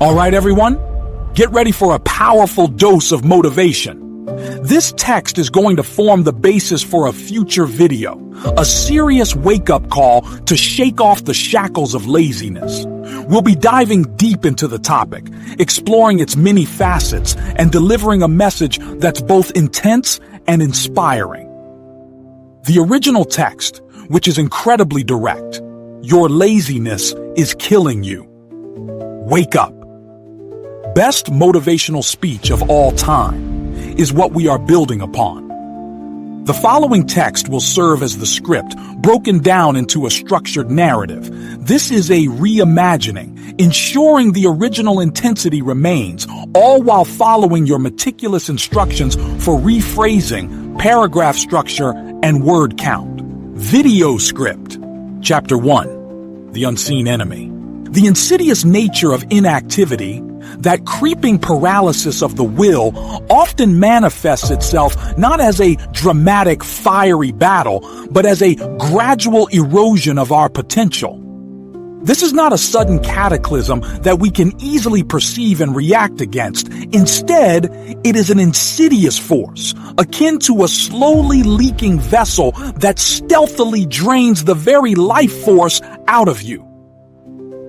All right, everyone, get ready for a powerful dose of motivation. This text is going to form the basis for a future video, a serious wake-up call to shake off the shackles of laziness. We'll be diving deep into the topic, exploring its many facets, and delivering a message that's both intense and inspiring. The original text, which is incredibly direct, "Your laziness is killing you. Wake up." Best motivational speech of all time is what we are building upon. The following text will serve as the script, broken down into a structured narrative. This is a reimagining, ensuring the original intensity remains, all while following your meticulous instructions for rephrasing, paragraph structure, and word count. Video script. Chapter 1. The Unseen Enemy. The insidious nature of inactivity, that creeping paralysis of the will, often manifests itself not as a dramatic, fiery battle, but as a gradual erosion of our potential. This is not a sudden cataclysm that we can easily perceive and react against. Instead, it is an insidious force, akin to a slowly leaking vessel that stealthily drains the very life force out of you.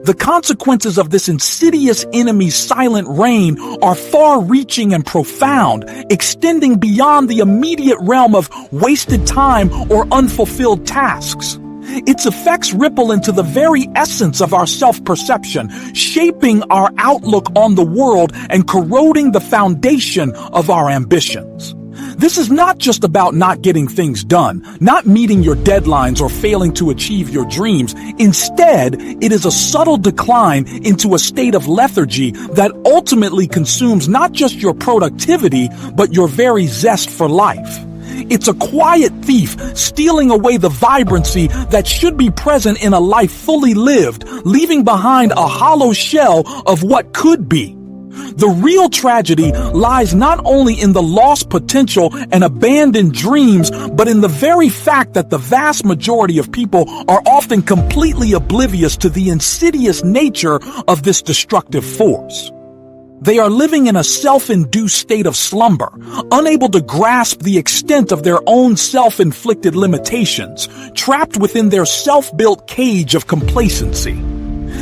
The consequences of this insidious enemy's silent reign are far-reaching and profound, extending beyond the immediate realm of wasted time or unfulfilled tasks. Its effects ripple into the very essence of our self-perception, shaping our outlook on the world and corroding the foundation of our ambitions. This is not just about not getting things done, not meeting your deadlines or failing to achieve your dreams. Instead, it is a subtle decline into a state of lethargy that ultimately consumes not just your productivity, but your very zest for life. It's a quiet thief stealing away the vibrancy that should be present in a life fully lived, leaving behind a hollow shell of what could be. The real tragedy lies not only in the lost potential and abandoned dreams, but in the very fact that the vast majority of people are often completely oblivious to the insidious nature of this destructive force. They are living in a self-induced state of slumber, unable to grasp the extent of their own self-inflicted limitations, trapped within their self-built cage of complacency.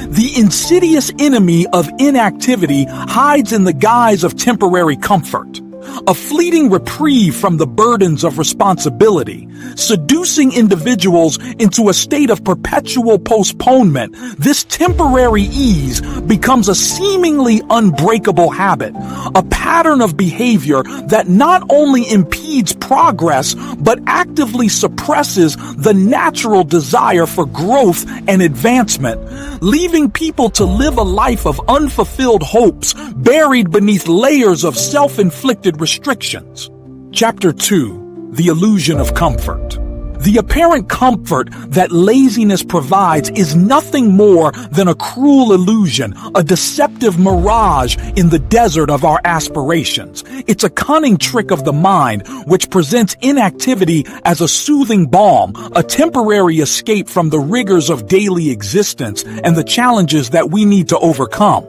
The insidious enemy of inactivity hides in the guise of temporary comfort, a fleeting reprieve from the burdens of responsibility, seducing individuals into a state of perpetual postponement. This temporary ease becomes a seemingly unbreakable habit, a pattern of behavior that not only impedes progress, but actively suppresses the natural desire for growth and advancement, leaving people to live a life of unfulfilled hopes buried beneath layers of self-inflicted restrictions. Chapter 2. The Illusion of Comfort. The apparent comfort that laziness provides is nothing more than a cruel illusion, a deceptive mirage in the desert of our aspirations. It's a cunning trick of the mind which presents inactivity as a soothing balm, a temporary escape from the rigors of daily existence and the challenges that we need to overcome.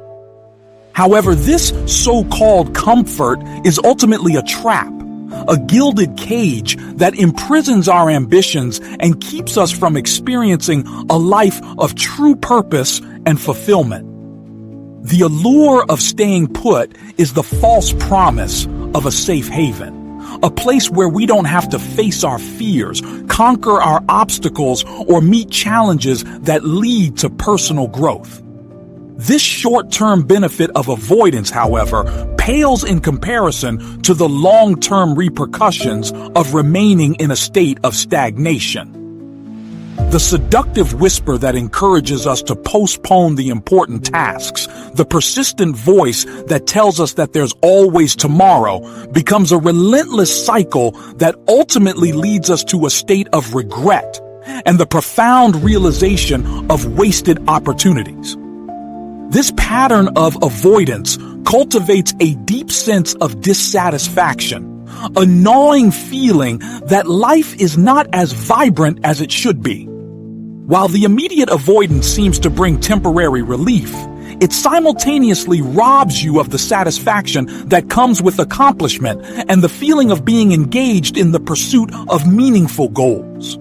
However, this so-called comfort is ultimately a trap, a gilded cage that imprisons our ambitions and keeps us from experiencing a life of true purpose and fulfillment. The allure of staying put is the false promise of a safe haven, a place where we don't have to face our fears, conquer our obstacles, or meet challenges that lead to personal growth. This short-term benefit of avoidance, however, pales in comparison to the long-term repercussions of remaining in a state of stagnation. The seductive whisper that encourages us to postpone the important tasks, the persistent voice that tells us that there's always tomorrow, becomes a relentless cycle that ultimately leads us to a state of regret and the profound realization of wasted opportunities. This pattern of avoidance cultivates a deep sense of dissatisfaction, a gnawing feeling that life is not as vibrant as it should be. While the immediate avoidance seems to bring temporary relief, It simultaneously robs you of the satisfaction that comes with accomplishment and the feeling of being engaged in the pursuit of meaningful goals.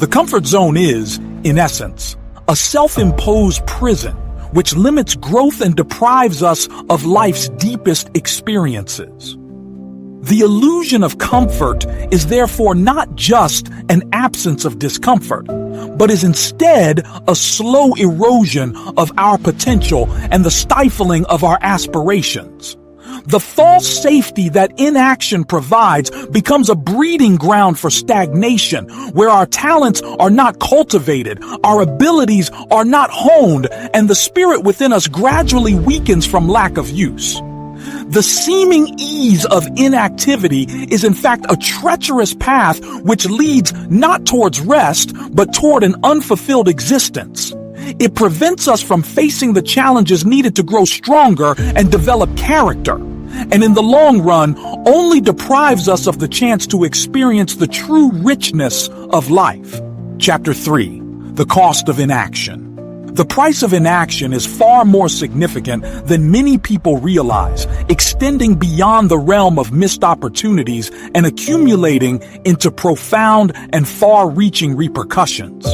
The comfort zone is, in essence, a self-imposed prison which limits growth and deprives us of life's deepest experiences. The illusion of comfort is therefore not just an absence of discomfort, but is instead a slow erosion of our potential and the stifling of our aspirations. The false safety that inaction provides becomes a breeding ground for stagnation, where our talents are not cultivated, our abilities are not honed, and the spirit within us gradually weakens from lack of use. The seeming ease of inactivity is in fact a treacherous path which leads not towards rest, but toward an unfulfilled existence. It prevents us from facing the challenges needed to grow stronger and develop character, and in the long run, only deprives us of the chance to experience the true richness of life. Chapter 3. The Cost of Inaction. The price of inaction is far more significant than many people realize, extending beyond the realm of missed opportunities and accumulating into profound and far-reaching repercussions.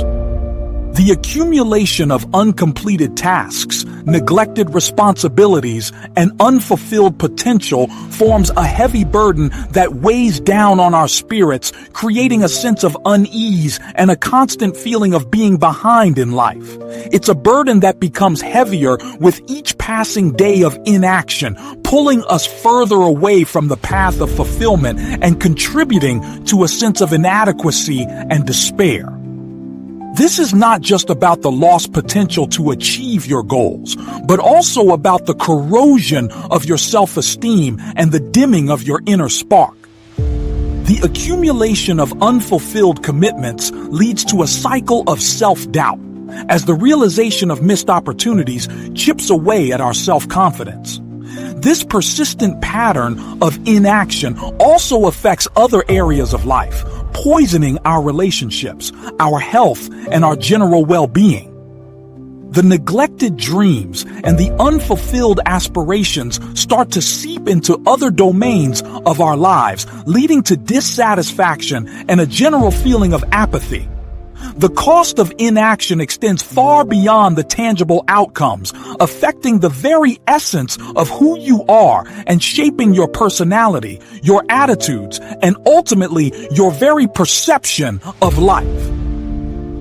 The accumulation of uncompleted tasks, neglected responsibilities, and unfulfilled potential forms a heavy burden that weighs down on our spirits, creating a sense of unease and a constant feeling of being behind in life. It's a burden that becomes heavier with each passing day of inaction, pulling us further away from the path of fulfillment and contributing to a sense of inadequacy and despair. This is not just about the lost potential to achieve your goals, but also about the corrosion of your self-esteem and the dimming of your inner spark. The accumulation of unfulfilled commitments leads to a cycle of self-doubt, as the realization of missed opportunities chips away at our self-confidence. This persistent pattern of inaction also affects other areas of life, poisoning our relationships, our health, and our general well-being. The neglected dreams and the unfulfilled aspirations start to seep into other domains of our lives, leading to dissatisfaction and a general feeling of apathy. The cost of inaction extends far beyond the tangible outcomes, affecting the very essence of who you are and shaping your personality, your attitudes, and ultimately your very perception of life.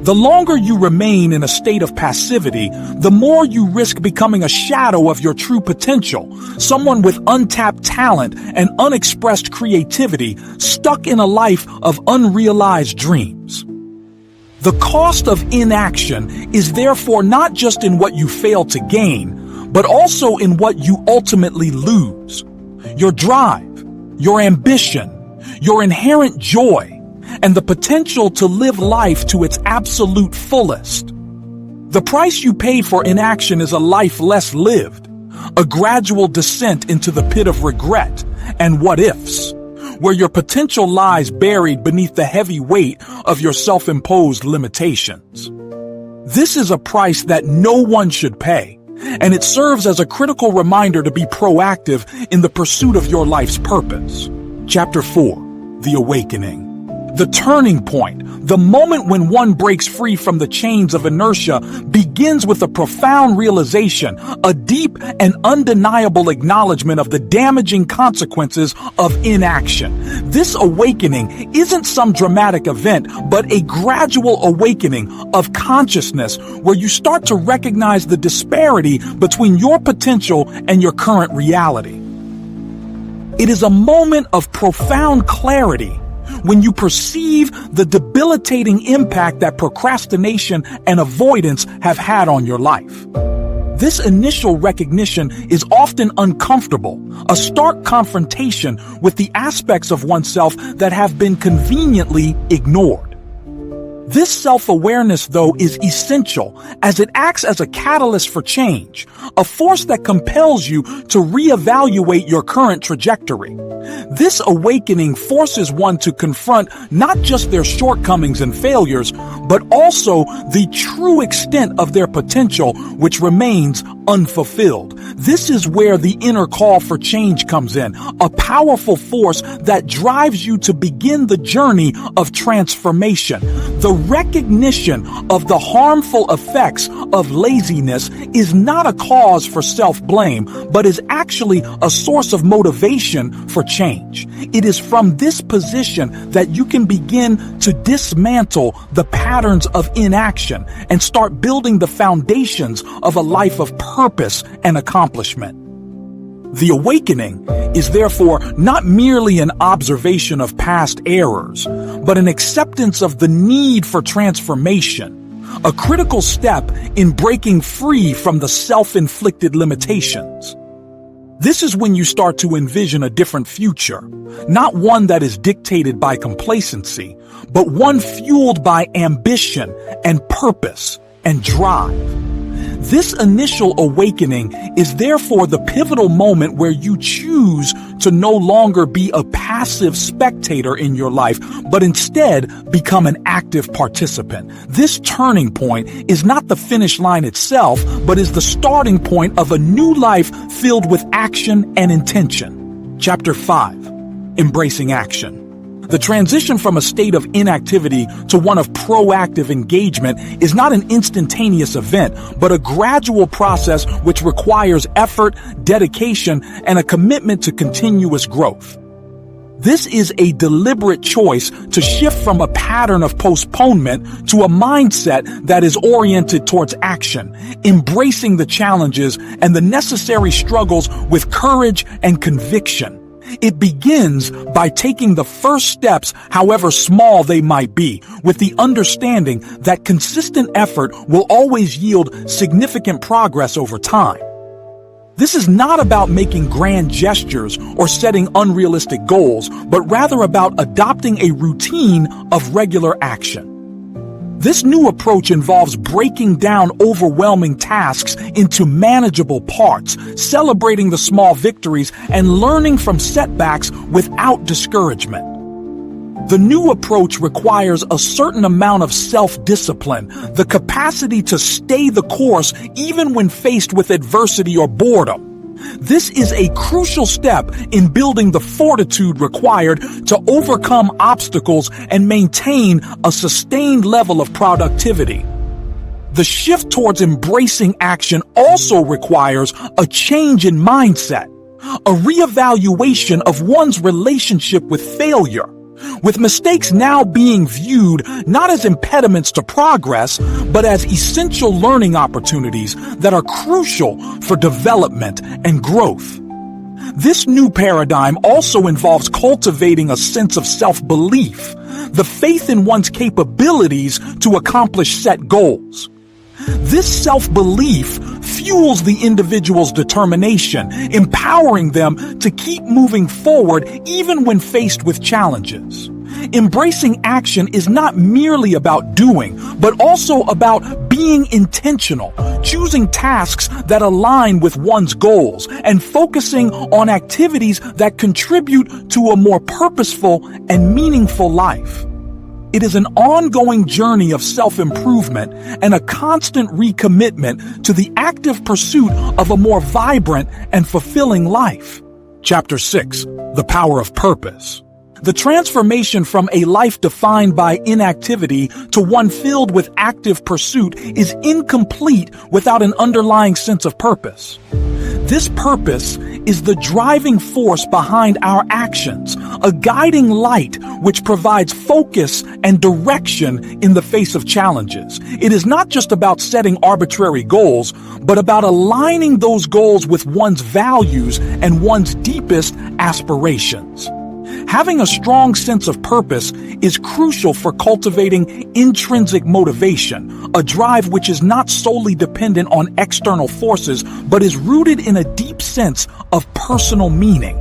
The longer you remain in a state of passivity, the more you risk becoming a shadow of your true potential, someone with untapped talent and unexpressed creativity, stuck in a life of unrealized dreams. The cost of inaction is therefore not just in what you fail to gain, but also in what you ultimately lose. Your drive, your ambition, your inherent joy, and the potential to live life to its absolute fullest. The price you pay for inaction is a life less lived, a gradual descent into the pit of regret and what-ifs, where your potential lies buried beneath the heavy weight of your self-imposed limitations. This is a price that no one should pay, and it serves as a critical reminder to be proactive in the pursuit of your life's purpose. Chapter 4. The Awakening. The turning point, the moment when one breaks free from the chains of inertia, begins with a profound realization, a deep and undeniable acknowledgement of the damaging consequences of inaction. This awakening isn't some dramatic event, but a gradual awakening of consciousness where you start to recognize the disparity between your potential and your current reality. It is a moment of profound clarity when you perceive the debilitating impact that procrastination and avoidance have had on your life. This initial recognition is often uncomfortable, a stark confrontation with the aspects of oneself that have been conveniently ignored. This self-awareness, though, is essential as it acts as a catalyst for change, a force that compels you to reevaluate your current trajectory. This awakening forces one to confront not just their shortcomings and failures, but also the true extent of their potential, which remains unfulfilled. This is where the inner call for change comes in, a powerful force that drives you to begin the journey of transformation. The recognition of the harmful effects of laziness is not a cause for self-blame, but is actually a source of motivation for change. It is from this position that you can begin to dismantle the patterns of inaction and start building the foundations of a life of purpose and accomplishment. The awakening is therefore not merely an observation of past errors, but an acceptance of the need for transformation, a critical step in breaking free from the self-inflicted limitations. This is when you start to envision a different future, not one that is dictated by complacency, but one fueled by ambition and purpose and drive. This initial awakening is therefore the pivotal moment where you choose to no longer be a passive spectator in your life, but instead become an active participant. This turning point is not the finish line itself, but is the starting point of a new life filled with action and intention. Chapter 5. Embracing action. The transition from a state of inactivity to one of proactive engagement is not an instantaneous event, but a gradual process which requires effort, dedication, and a commitment to continuous growth. This is a deliberate choice to shift from a pattern of postponement to a mindset that is oriented towards action, embracing the challenges and the necessary struggles with courage and conviction. It begins by taking the first steps, however small they might be, with the understanding that consistent effort will always yield significant progress over time. This is not about making grand gestures or setting unrealistic goals, but rather about adopting a routine of regular action. This new approach involves breaking down overwhelming tasks into manageable parts, celebrating the small victories, and learning from setbacks without discouragement. The new approach requires a certain amount of self-discipline, the capacity to stay the course even when faced with adversity or boredom. This is a crucial step in building the fortitude required to overcome obstacles and maintain a sustained level of productivity. The shift towards embracing action also requires a change in mindset, a reevaluation of one's relationship with failure, with mistakes now being viewed not as impediments to progress, but as essential learning opportunities that are crucial for development and growth. This new paradigm also involves cultivating a sense of self-belief, the faith in one's capabilities to accomplish set goals. This self-belief fuels the individual's determination, empowering them to keep moving forward even when faced with challenges. Embracing action is not merely about doing, but also about being intentional, choosing tasks that align with one's goals, and focusing on activities that contribute to a more purposeful and meaningful life. It is an ongoing journey of self-improvement and a constant recommitment to the active pursuit of a more vibrant and fulfilling life. Chapter 6. The Power of Purpose. The transformation from a life defined by inactivity to one filled with active pursuit is incomplete without an underlying sense of purpose. This purpose is the driving force behind our actions, a guiding light which provides focus and direction in the face of challenges. It is not just about setting arbitrary goals, but about aligning those goals with one's values and one's deepest aspirations. Having a strong sense of purpose is crucial for cultivating intrinsic motivation, a drive which is not solely dependent on external forces, but is rooted in a deep sense of personal meaning.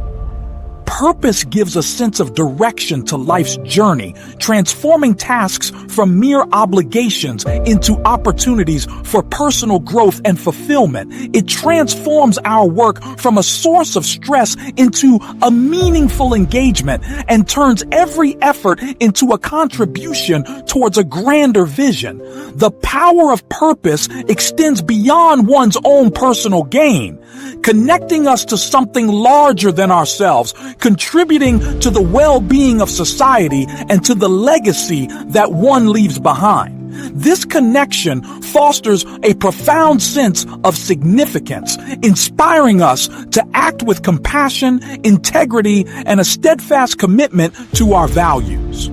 Purpose gives a sense of direction to life's journey, transforming tasks from mere obligations into opportunities for personal growth and fulfillment. It transforms our work from a source of stress into a meaningful engagement and turns every effort into a contribution towards a grander vision. The power of purpose extends beyond one's own personal gain, connecting us to something larger than ourselves, contributing to the well-being of society and to the legacy that one leaves behind. This connection fosters a profound sense of significance, inspiring us to act with compassion, integrity, and a steadfast commitment to our values.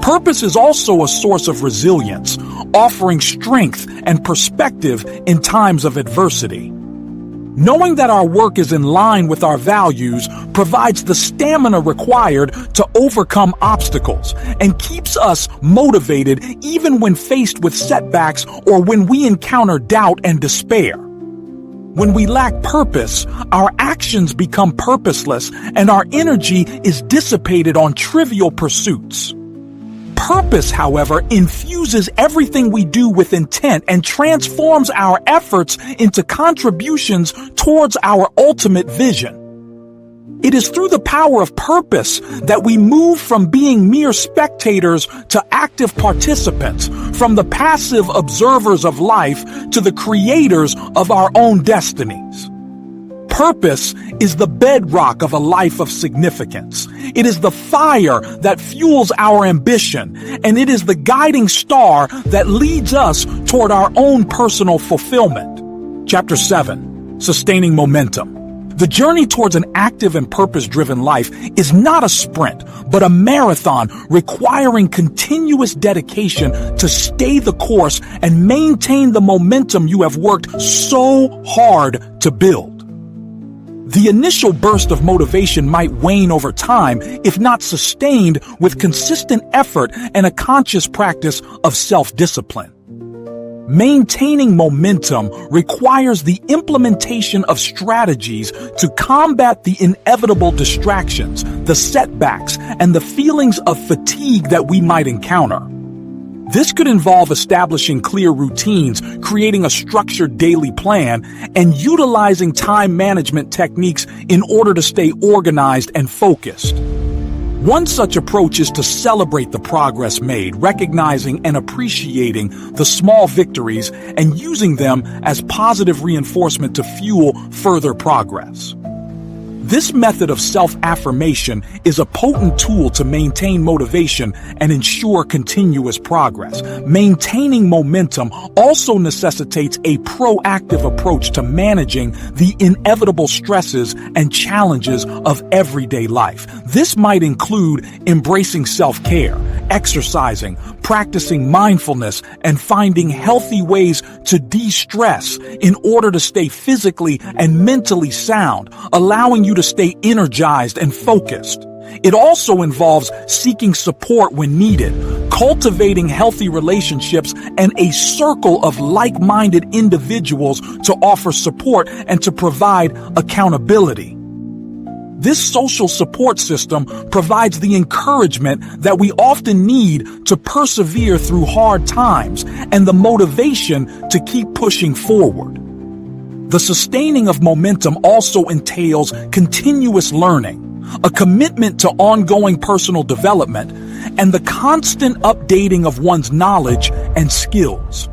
Purpose is also a source of resilience, offering strength and perspective in times of adversity. Knowing that our work is in line with our values provides the stamina required to overcome obstacles and keeps us motivated even when faced with setbacks or when we encounter doubt and despair. When we lack purpose, our actions become purposeless and our energy is dissipated on trivial pursuits. Purpose, however, infuses everything we do with intent and transforms our efforts into contributions towards our ultimate vision. It is through the power of purpose that we move from being mere spectators to active participants, from the passive observers of life to the creators of our own destinies. Purpose is the bedrock of a life of significance. It is the fire that fuels our ambition, and it is the guiding star that leads us toward our own personal fulfillment. Chapter 7, Sustaining Momentum. The journey towards an active and purpose-driven life is not a sprint, but a marathon requiring continuous dedication to stay the course and maintain the momentum you have worked so hard to build. The initial burst of motivation might wane over time if not sustained with consistent effort and a conscious practice of self-discipline. Maintaining momentum requires the implementation of strategies to combat the inevitable distractions, the setbacks, and the feelings of fatigue that we might encounter. This could involve establishing clear routines, creating a structured daily plan, and utilizing time management techniques in order to stay organized and focused. One such approach is to celebrate the progress made, recognizing and appreciating the small victories and using them as positive reinforcement to fuel further progress. This method of self-affirmation is a potent tool to maintain motivation and ensure continuous progress. Maintaining momentum also necessitates a proactive approach to managing the inevitable stresses and challenges of everyday life. This might include embracing self-care, exercising, practicing mindfulness, and finding healthy ways to de-stress in order to stay physically and mentally sound, allowing you to stay energized and focused. It also involves seeking support when needed, cultivating healthy relationships and a circle of like-minded individuals to offer support and to provide accountability. This social support system provides the encouragement that we often need to persevere through hard times and the motivation to keep pushing forward. The sustaining of momentum also entails continuous learning, a commitment to ongoing personal development, and the constant updating of one's knowledge and skills.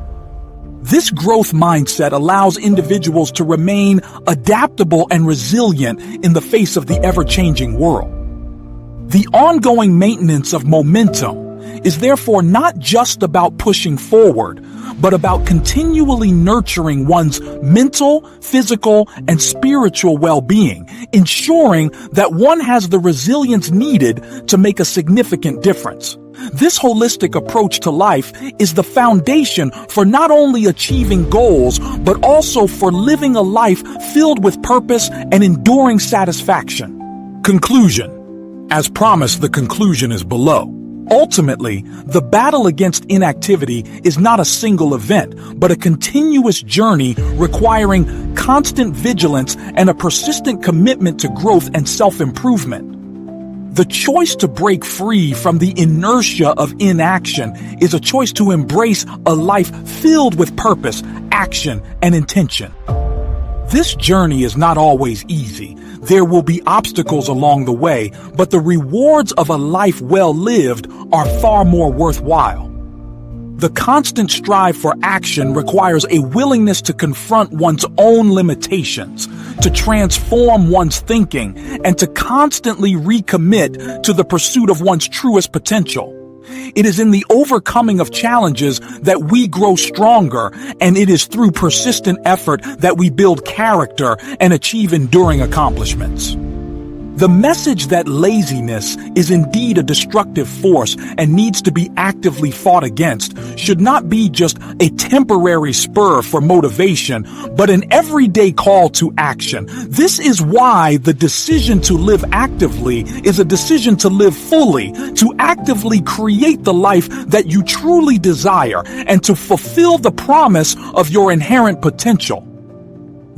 This growth mindset allows individuals to remain adaptable and resilient in the face of the ever-changing world. The ongoing maintenance of momentum is therefore not just about pushing forward, but about continually nurturing one's mental, physical, and spiritual well-being, ensuring that one has the resilience needed to make a significant difference. This holistic approach to life is the foundation for not only achieving goals, but also for living a life filled with purpose and enduring satisfaction. Conclusion. As promised, the conclusion is below. Ultimately, the battle against inactivity is not a single event, but a continuous journey requiring constant vigilance and a persistent commitment to growth and self-improvement. The choice to break free from the inertia of inaction is a choice to embrace a life filled with purpose, action, and intention. This journey is not always easy. There will be obstacles along the way, but the rewards of a life well lived are far more worthwhile. The constant strive for action requires a willingness to confront one's own limitations, to transform one's thinking, and to constantly recommit to the pursuit of one's truest potential. It is in the overcoming of challenges that we grow stronger, and it is through persistent effort that we build character and achieve enduring accomplishments. The message that laziness is indeed a destructive force and needs to be actively fought against should not be just a temporary spur for motivation, but an everyday call to action. This is why the decision to live actively is a decision to live fully, to actively create the life that you truly desire, and to fulfill the promise of your inherent potential.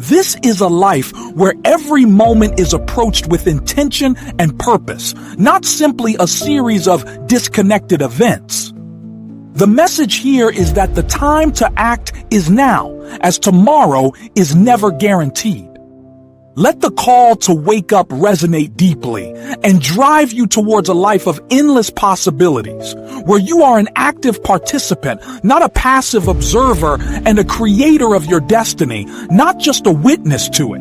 This is a life where every moment is approached with intention and purpose, not simply a series of disconnected events. The message here is that the time to act is now, as tomorrow is never guaranteed. Let the call to wake up resonate deeply and drive you towards a life of endless possibilities, where you are an active participant, not a passive observer, and a creator of your destiny, not just a witness to it.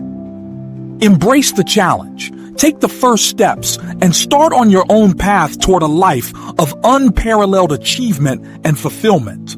Embrace the challenge, take the first steps, and start on your own path toward a life of unparalleled achievement and fulfillment.